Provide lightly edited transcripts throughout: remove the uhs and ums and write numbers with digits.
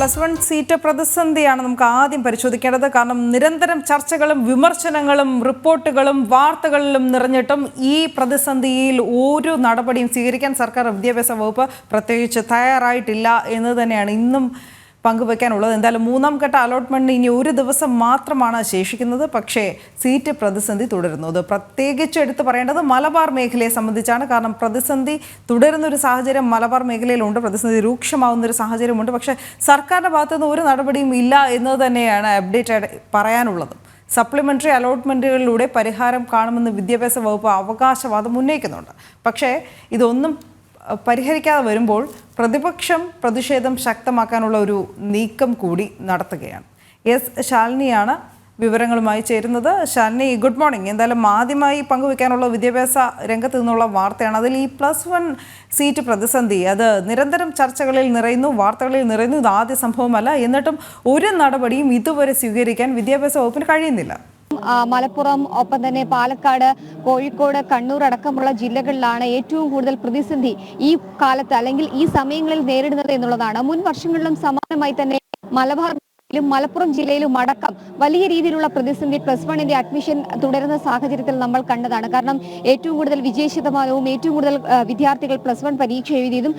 +1 seat പ്രതിസന്ധിയാണ് നമുക്ക് ആദ്യം പരിശോധിക്കേണ്ടത്. കാരണം നിരന്തരം ചർച്ചകളും വിമർശനങ്ങളും റിപ്പോർട്ടുകളും വാർത്തകളിലും നിറഞ്ഞിട്ടും ഈ പ്രതിസന്ധിയിൽ ഒരു നടപടിയും സ്വീകരിക്കാൻ സർക്കാർ വിദ്യാഭ്യാസ വകുപ്പ് പ്രത്യേകിച്ച് തയ്യാറായിട്ടില്ല എന്ന് തന്നെയാണ് ഇന്നും പങ്കുവയ്ക്കാനുള്ളത്. എന്തായാലും മൂന്നാം ഘട്ട അലോട്ട്മെന്റിന് ഇനി ഒരു ദിവസം മാത്രമാണ് ശേഷിക്കുന്നത്. പക്ഷേ സീറ്റ് പ്രതിസന്ധി തുടരുന്നത് പ്രത്യേകിച്ച് എടുത്തു പറയേണ്ടത് മലബാർ മേഖലയെ സംബന്ധിച്ചാണ്. കാരണം പ്രതിസന്ധി തുടരുന്ന ഒരു സാഹചര്യം മലബാർ മേഖലയിലുണ്ട്, പ്രതിസന്ധി രൂക്ഷമാവുന്ന ഒരു സാഹചര്യമുണ്ട്. പക്ഷേ സർക്കാരിൻ്റെ ഭാഗത്തുനിന്ന് ഒരു നടപടിയും ഇല്ല എന്നത് തന്നെയാണ് അപ്ഡേറ്റ് പറയാനുള്ളത്. സപ്ലിമെൻ്ററി അലോട്ട്മെൻറ്റുകളിലൂടെ പരിഹാരം കാണുമെന്ന് വിദ്യാഭ്യാസ വകുപ്പ് അവകാശവാദം ഉന്നയിക്കുന്നുണ്ട്. പക്ഷേ ഇതൊന്നും പരിഹരിക്കാതെ വരുമ്പോൾ പ്രതിപക്ഷം പ്രതിഷേധം ശക്തമാക്കാനുള്ള ഒരു നീക്കം കൂടി നടത്തുകയാണ്. ശാലിനിയാണ് വിവരങ്ങളുമായി ചേരുന്നത്. Shalini, good morning. എന്തായാലും ആദ്യമായി പങ്കുവയ്ക്കാനുള്ള വിദ്യാഭ്യാസ രംഗത്ത് നിന്നുള്ള വാർത്തയാണ്. അതിൽ ഈ +1 സീറ്റ് പ്രതിസന്ധി അത് നിരന്തരം ചർച്ചകളിൽ നിറയുന്നു, വാർത്തകളിൽ നിറയുന്നു. ഇത് ആദ്യ സംഭവമല്ല. എന്നിട്ടും ഒരു നടപടിയും ഇതുവരെ സ്വീകരിക്കാൻ വിദ്യാഭ്യാസ വകുപ്പിന് കഴിയുന്നില്ല. മലപ്പുറം, ഒപ്പം തന്നെ പാലക്കാട്, കോഴിക്കോട്, കണ്ണൂർ അടക്കമുള്ള ജില്ലകളിലാണ് ഏറ്റവും കൂടുതൽ പ്രതിസന്ധി ഈ കാലത്ത് അല്ലെങ്കിൽ ഈ സമയങ്ങളിൽ നേരിടുന്നത് എന്നുള്ളതാണ്. മുൻ വർഷങ്ങളിലും സമാനമായി തന്നെ മലപ്പുറം ജില്ലയിലും അടക്കം വലിയ രീതിയിലുള്ള പ്രതിസന്ധി +1 അഡ്മിഷൻ തുടരുന്ന സാഹചര്യത്തിൽ നമ്മൾ കണ്ടതാണ്. കാരണം ഏറ്റവും കൂടുതൽ വിജയശതമാനവും ഏറ്റവും കൂടുതൽ വിദ്യാർത്ഥികൾ +1 പരീക്ഷ എഴുതിയതും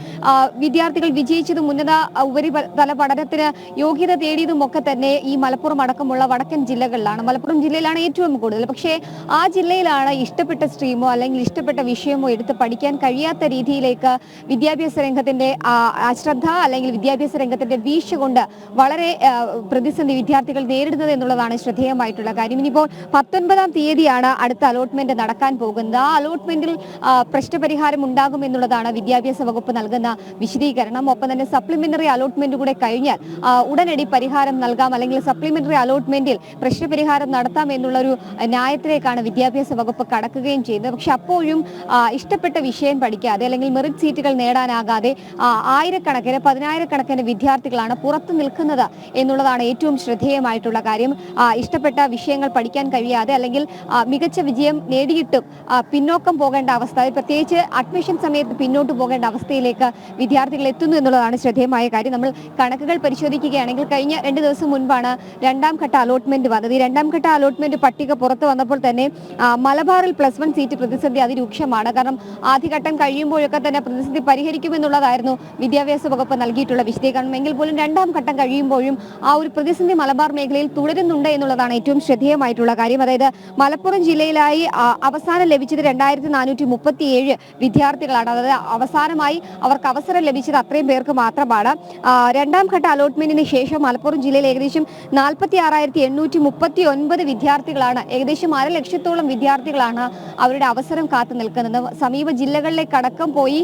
വിദ്യാർത്ഥികൾ വിജയിച്ചതും ഉന്നത ഉപരിതല പഠനത്തിന് യോഗ്യത തേടിയതും ഒക്കെ തന്നെ ഈ മലപ്പുറം അടക്കമുള്ള വടക്കൻ ജില്ലകളിലാണ്. മലപ്പുറം ജില്ലയിലാണ് ഏറ്റവും കൂടുതൽ. പക്ഷേ ആ ജില്ലയിലാണ് ഇഷ്ടപ്പെട്ട സ്ട്രീമോ അല്ലെങ്കിൽ ഇഷ്ടപ്പെട്ട വിഷയമോ എടുത്ത് പഠിക്കാൻ കഴിയാത്ത രീതിയിലേക്ക് വിദ്യാഭ്യാസ രംഗത്തിന്റെ അശ്രദ്ധ അല്ലെങ്കിൽ വിദ്യാഭ്യാസ രംഗത്തിന്റെ വീഴ്ച കൊണ്ട് വളരെ പ്രതിസന്ധി വിദ്യാർത്ഥികൾ നേരിടുന്നത് എന്നുള്ളതാണ് ശ്രദ്ധേയമായിട്ടുള്ള കാര്യം. ഇനിയിപ്പോൾ 19-ാം തീയതിയാണ് അടുത്ത അലോട്ട്മെന്റ് നടക്കാൻ പോകുന്നത്. ആ അലോട്ട്മെന്റിൽ പ്രശ്നപരിഹാരം ഉണ്ടാകും എന്നുള്ളതാണ് വിദ്യാഭ്യാസ വകുപ്പ് നൽകുന്ന വിശദീകരണം. ഒപ്പം തന്നെ സപ്ലിമെന്ററി അലോട്ട്മെന്റ് കൂടെ കഴിഞ്ഞാൽ ഉടനടി പരിഹാരം നൽകാം, അല്ലെങ്കിൽ സപ്ലിമെന്ററി അലോട്ട്മെന്റിൽ പ്രശ്നപരിഹാരം നടത്താം എന്നുള്ളൊരു ന്യായത്തിലേക്കാണ് വിദ്യാഭ്യാസ വകുപ്പ് കടക്കുകയും ചെയ്തത്. പക്ഷെ അപ്പോഴും ഇഷ്ടപ്പെട്ട വിഷയം പഠിക്കാതെ അല്ലെങ്കിൽ മെറിറ്റ് സീറ്റുകൾ നേടാനാകാതെ ആയിരക്കണക്കിന് 10,000-കണക്കിന് വിദ്യാർത്ഥികളാണ് പുറത്തു നിൽക്കുന്നത് എന്നുള്ളതാണ് ഏറ്റവും ശ്രദ്ധേയമായിട്ടുള്ള കാര്യം. ഇഷ്ടപ്പെട്ട വിഷയങ്ങൾ പഠിക്കാൻ കഴിയാതെ അല്ലെങ്കിൽ മികച്ച വിജയം നേടിയിട്ടും പിന്നോക്കം പോകേണ്ട അവസ്ഥ, പ്രത്യേകിച്ച് അഡ്മിഷൻ സമയത്ത് പിന്നോട്ട് പോകേണ്ട അവസ്ഥയിലേക്ക് വിദ്യാർത്ഥികൾ എത്തുന്നു എന്നുള്ളതാണ് ശ്രദ്ധേയമായ കാര്യം. നമ്മൾ കണക്കുകൾ പരിശോധിക്കുകയാണെങ്കിൽ കഴിഞ്ഞ 2 ദിവസം മുൻപാണ് 2-ാം ഘട്ട അലോട്ട്മെന്റ് വന്നത്. ഈ 2-ാം ഘട്ട അലോട്ട്മെന്റ് പട്ടിക പുറത്തു വന്നപ്പോൾ തന്നെ മലബാറിൽ +1 സീറ്റ് പ്രതിസന്ധി അതിരൂക്ഷമാണ്. കാരണം ആദ്യഘട്ടം കഴിയുമ്പോഴൊക്കെ തന്നെ പ്രതിസന്ധി പരിഹരിക്കുമെന്നുള്ളതായിരുന്നു വിദ്യാഭ്യാസ വകുപ്പ് നൽകിയിട്ടുള്ള വിശദീകരണം. എങ്കിൽ പോലും 2-ാം ഘട്ടം കഴിയുമ്പോഴും ആ ഒരു പ്രതിസന്ധി മലബാർ മേഖലയിൽ തുടരുന്നുണ്ട് എന്നുള്ളതാണ് ഏറ്റവും ശ്രദ്ധേയമായിട്ടുള്ള കാര്യം. അതായത് മലപ്പുറം ജില്ലയിലായി അവസാനം ലഭിച്ചത് 2437 വിദ്യാർത്ഥികളാണ്. അതായത് അവസാനമായി അവർക്ക് അവസരം ലഭിച്ചത് അത്രയും പേർക്ക് മാത്രമാണ്. 2-ാം ഘട്ട അലോട്ട്മെന്റിന് ശേഷം മലപ്പുറം ജില്ലയിൽ ഏകദേശം 46,839 വിദ്യാർത്ഥികളാണ്, ഏകദേശം 1,00,000-ത്തോളം വിദ്യാർത്ഥികളാണ് അവരുടെ അവസരം കാത്തു നിൽക്കുന്നത്. സമീപ ജില്ലകളിലേക്കടക്കം പോയി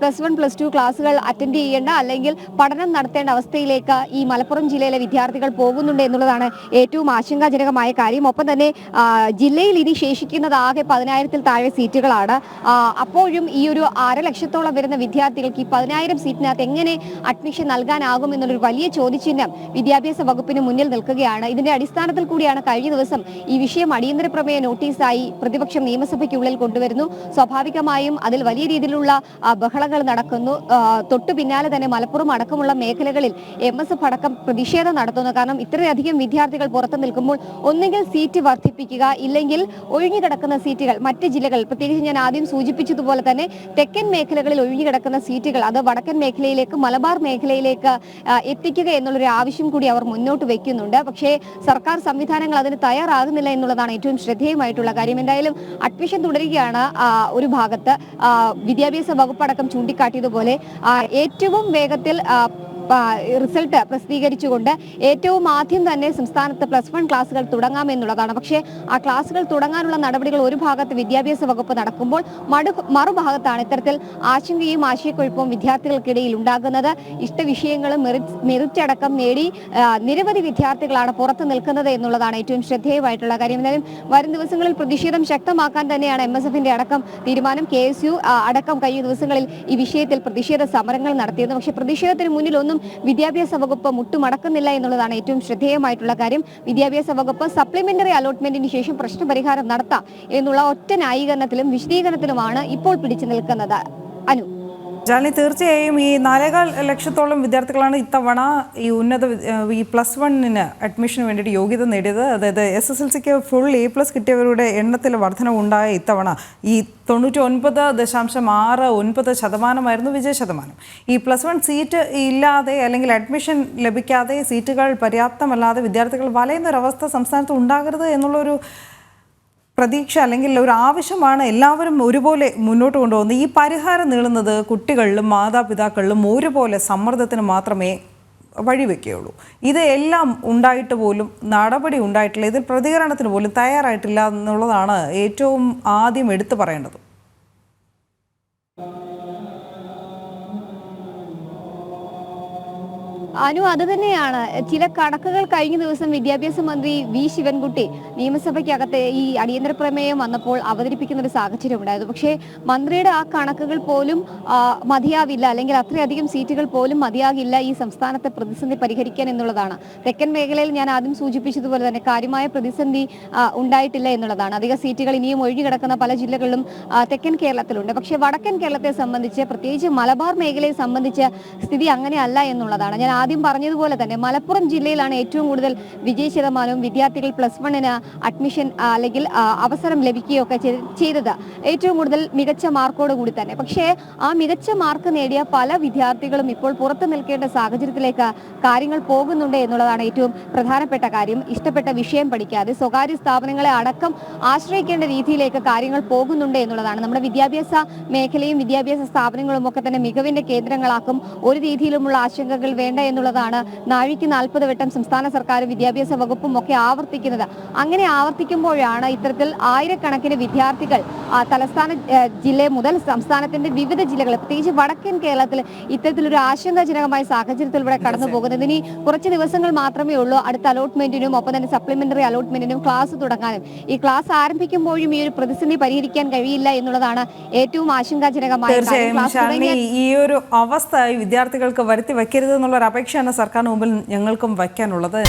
+1, +2 ക്ലാസുകൾ അറ്റൻഡ് ചെയ്യേണ്ട അല്ലെങ്കിൽ പഠനം നടത്തേണ്ട അവസ്ഥയിലേക്ക് ഈ മലപ്പുറം ജില്ലയിലെ വിദ്യാർത്ഥികൾ പോകുന്നുണ്ട് എന്നുള്ളതാണ് ഏറ്റവും ആശങ്കാജനകമായ കാര്യം. ഒപ്പം തന്നെ ജില്ലയിൽ ഇനി ശേഷിക്കുന്നത് ആകെ 10,000-ൽ താഴെ സീറ്റുകളാണ്. അപ്പോഴും ഈ ഒരു 1,50,000-ത്തോളം വരുന്ന വിദ്യാർത്ഥികൾക്ക് ഈ 10,000 സീറ്റിനകത്ത് എങ്ങനെ അഡ്മിഷൻ നൽകാനാകും എന്നുള്ളൊരു വലിയ ചോദ്യചിഹ്നം വിദ്യാഭ്യാസ വകുപ്പിന് മുന്നിൽ നിൽക്കുകയാണ്. ഇതിന്റെ അടിസ്ഥാനത്തിൽ കൂടിയാണ് കഴിഞ്ഞ ദിവസം ഈ വിഷയം അടിയന്തര പ്രമേയ നോട്ടീസായി പ്രതിപക്ഷം നിയമസഭയ്ക്കുള്ളിൽ കൊണ്ടുവരുന്നു. സ്വാഭാവികമായും അതിൽ വലിയ രീതിയിലുള്ള ബഹളങ്ങൾ നടക്കുന്നു. തൊട്ടു പിന്നാലെ തന്നെ മലപ്പുറം അടക്കമുള്ള മേഖലകളിൽ MSF അടക്കം പ്രതിഷേധം നടത്തുന്നു. കാരണം ഇത്രയധികം വിദ്യാർത്ഥികൾ പുറത്തു നിൽക്കുമ്പോൾ ഒന്നുകിൽ സീറ്റ് വർദ്ധിപ്പിക്കുക, ഇല്ലെങ്കിൽ ഒഴിഞ്ഞുകിടക്കുന്ന സീറ്റുകൾ മറ്റ് ജില്ലകൾ, പ്രത്യേകിച്ച് ഞാൻ ആദ്യം സൂചിപ്പിച്ചതുപോലെ തന്നെ തെക്കൻ മേഖലകളിൽ ഒഴിഞ്ഞുകിടക്കുന്ന സീറ്റുകൾ അത് വടക്കൻ മേഖലയിലേക്ക്, മലബാർ മേഖലയിലേക്ക് എത്തിക്കുക എന്നുള്ളൊരു ആവശ്യം കൂടി അവർ മുന്നോട്ട് വെക്കുന്നുണ്ട്. പക്ഷേ സർക്കാർ സംവിധാനങ്ങൾ അതിന് തയ്യാറാകുന്നില്ല എന്നുള്ളതാണ് ഏറ്റവും ശ്രദ്ധേയമായിട്ടുള്ള കാര്യം. എന്തായാലും അഡ്മിഷൻ തുടരുകയാണ്. ഒരു ഭാഗത്ത് വിദ്യാഭ്യാസ വകുപ്പടക്കം ചൂണ്ടിക്കാട്ടിയതുപോലെ ഏറ്റവും വേഗത്തിൽ റിസൾട്ട് പ്രസിദ്ധീകരിച്ചുകൊണ്ട് ഏറ്റവും ആദ്യം തന്നെ സംസ്ഥാനത്ത് +1 ക്ലാസുകൾ തുടങ്ങാമെന്നുള്ളതാണ്. പക്ഷേ ആ ക്ലാസുകൾ തുടങ്ങാനുള്ള നടപടികൾ ഒരു ഭാഗത്ത് വിദ്യാഭ്യാസ വകുപ്പ് നടക്കുമ്പോൾ മറുഭാഗത്താണ് ഇത്തരത്തിൽ ആശങ്കയും ആശയക്കുഴപ്പവും വിദ്യാർത്ഥികൾക്കിടയിൽ ഉണ്ടാകുന്നത്. ഇഷ്ടവിഷയങ്ങളും മെറിറ്റ് അടക്കം നേടി നിരവധി വിദ്യാർത്ഥികളാണ് പുറത്തു നിൽക്കുന്നത് എന്നുള്ളതാണ് ഏറ്റവും ശ്രദ്ധേയമായിട്ടുള്ള കാര്യം. എന്തായാലും വരും ദിവസങ്ങളിൽ പ്രതിഷേധം ശക്തമാക്കാൻ തന്നെയാണ് MSFന്റെ അടക്കം തീരുമാനം. KSU അടക്കം കഴിഞ്ഞ ദിവസങ്ങളിൽ ഈ വിഷയത്തിൽ പ്രതിഷേധ സമരങ്ങൾ നടത്തിയിരുന്നു. പക്ഷേ പ്രതിഷേധത്തിന് മുന്നിൽ ഒന്നും വിദ്യാഭ്യാസ വകുപ്പ് മുട്ടുമടക്കുന്നില്ല എന്നുള്ളതാണ് ഏറ്റവും ശ്രദ്ധേയമായിട്ടുള്ള കാര്യം. വിദ്യാഭ്യാസ വകുപ്പ് സപ്ലിമെന്ററി അലോട്ട്മെന്റിന് ശേഷം പ്രശ്നപരിഹാരം നടത്താം എന്നുള്ള ഒറ്റ ന്യായീകരണത്തിലും വിശദീകരണത്തിലുമാണ് ഇപ്പോൾ പിടിച്ചു നിൽക്കുന്നത്. അനു. ജാലിനി, തീർച്ചയായും ഈ 4.25 ലക്ഷത്തോളം വിദ്യാർത്ഥികളാണ് ഇത്തവണ ഈ ഈ +1 അഡ്മിഷന് വേണ്ടിയിട്ട് യോഗ്യത നേടിയത്. അതായത് SSLCക്ക് ഫുൾ A+ കിട്ടിയവരുടെ എണ്ണത്തിൽ വർധനവുണ്ടായ ഇത്തവണ ഈ 99.69% വിജയ ശതമാനം. ഈ +1 സീറ്റ് ഇല്ലാതെ അല്ലെങ്കിൽ അഡ്മിഷൻ ലഭിക്കാതെ സീറ്റുകൾ പര്യാപ്തമല്ലാതെ വിദ്യാർത്ഥികൾ വലയുന്നൊരവസ്ഥ സംസ്ഥാനത്ത് ഉണ്ടാകരുത് എന്നുള്ളൊരു പ്രതീക്ഷ അല്ലെങ്കിൽ ഒരു ആവശ്യമാണ് എല്ലാവരും ഒരുപോലെ മുന്നോട്ട് കൊണ്ടുപോകുന്നത്. ഈ പരിഹാരം നീളുന്നത് കുട്ടികളിലും മാതാപിതാക്കളിലും ഒരുപോലെ സമ്മർദ്ദത്തിന് മാത്രമേ വഴിവെക്കുകയുള്ളൂ. ഇത് എല്ലാം ഉണ്ടായിട്ട് പോലും നടപടി ഉണ്ടായിട്ടില്ല, ഇതിൽ പ്രതികരണത്തിന് പോലും തയ്യാറായിട്ടില്ല എന്നുള്ളതാണ് ഏറ്റവും ആദ്യം എടുത്തു പറയേണ്ടത്. അനു, അത് തന്നെയാണ്. ചില കണക്കുകൾ കഴിഞ്ഞ ദിവസം വിദ്യാഭ്യാസ മന്ത്രി വി ശിവൻകുട്ടി നിയമസഭയ്ക്കകത്ത് ഈ അടിയന്തര പ്രമേയം വന്നപ്പോൾ അവതരിപ്പിക്കുന്ന ഒരു സാഹചര്യം ഉണ്ടായിരുന്നു. പക്ഷേ മന്ത്രിയുടെ ആ കണക്കുകൾ പോലും മതിയാവില്ല, അല്ലെങ്കിൽ അത്രയധികം സീറ്റുകൾ പോലും മതിയാകില്ല ഈ സംസ്ഥാനത്തെ പ്രതിസന്ധി പരിഹരിക്കാൻ എന്നുള്ളതാണ്. തെക്കൻ മേഖലയിൽ ഞാൻ ആദ്യം സൂചിപ്പിച്ചതുപോലെ തന്നെ കാര്യമായ പ്രതിസന്ധി ഉണ്ടായിട്ടില്ല എന്നുള്ളതാണ്. അധിക സീറ്റുകൾ ഇനിയും ഒഴിഞ്ഞുകിടക്കുന്ന പല ജില്ലകളിലും തെക്കൻ കേരളത്തിലുണ്ട്. പക്ഷേ വടക്കൻ കേരളത്തെ സംബന്ധിച്ച്, പ്രത്യേകിച്ച് മലബാർ മേഖലയെ സംബന്ധിച്ച് സ്ഥിതി അങ്ങനെയല്ല എന്നുള്ളതാണ്. ഞാൻ ആദ്യം പറഞ്ഞതുപോലെ തന്നെ മലപ്പുറം ജില്ലയിലാണ് ഏറ്റവും കൂടുതൽ വിജയ ശതമാനവും വിദ്യാർത്ഥികൾ +1 അഡ്മിഷൻ അല്ലെങ്കിൽ അവസരം ലഭിക്കുകയൊക്കെ ചെയ്തത് ഏറ്റവും കൂടുതൽ മികച്ച മാർക്കോട് കൂടി തന്നെ. പക്ഷേ ആ മികച്ച മാർക്ക് നേടിയ പല വിദ്യാർത്ഥികളും ഇപ്പോൾ പുറത്തു നിൽക്കേണ്ട സാഹചര്യത്തിലേക്ക് കാര്യങ്ങൾ പോകുന്നുണ്ട് എന്നുള്ളതാണ് ഏറ്റവും പ്രധാനപ്പെട്ട കാര്യം. ഇഷ്ടപ്പെട്ട വിഷയം പഠിക്കാതെ സ്വകാര്യ സ്ഥാപനങ്ങളെ അടക്കം ആശ്രയിക്കേണ്ട രീതിയിലേക്ക് കാര്യങ്ങൾ പോകുന്നുണ്ട് എന്നുള്ളതാണ്. നമ്മുടെ വിദ്യാഭ്യാസ മേഖലയും വിദ്യാഭ്യാസ സ്ഥാപനങ്ങളും ഒക്കെ തന്നെ മികവിന്റെ കേന്ദ്രങ്ങളാക്കും. ഒരു രീതിയിലുമുള്ള ആശങ്കകൾ വേണ്ട എന്നുള്ളതാണ് നാഴിക്ക് 40 വട്ടം സംസ്ഥാന സർക്കാർ വിദ്യാഭ്യാസ വകുപ്പും ഒക്കെ ആവർത്തിക്കുന്നത്. അങ്ങനെ ആവർത്തിക്കുമ്പോഴാണ് ഇത്തരത്തിൽ ആയിരക്കണക്കിന് വിദ്യാർത്ഥികൾ തലസ്ഥാന ജില്ല മുതൽ സംസ്ഥാനത്തിന്റെ വിവിധ ജില്ലകൾ, പ്രത്യേകിച്ച് വടക്കൻ കേരളത്തിൽ ഇത്തരത്തിലൊരു ആശങ്കാജനകമായ സാഹചര്യത്തിലൂടെ കടന്നു പോകുന്നത്. ഇനി കുറച്ച് ദിവസങ്ങൾ മാത്രമേ ഉള്ളൂ അടുത്ത അലോട്ട്മെന്റിനും ഒപ്പം തന്നെ സപ്ലിമെന്ററി അലോട്ട്മെന്റിനും ക്ലാസ് തുടങ്ങാനും. ഈ ക്ലാസ് ആരംഭിക്കുമ്പോഴും ഈ ഒരു പ്രതിസന്ധി പരിഹരിക്കാൻ കഴിയില്ല എന്നുള്ളതാണ് ഏറ്റവും ആശങ്കാജനകമായ കാര്യം. ഈ ഒരു അവസ്ഥ വിദ്യാർത്ഥികൾക്ക് വരുത്തി വയ്ക്കരുത് എന്നുള്ള അപേക്ഷയാണ് സർക്കാരിന് മുമ്പിൽ ഞങ്ങൾക്കും വയ്ക്കാനുള്ളത്.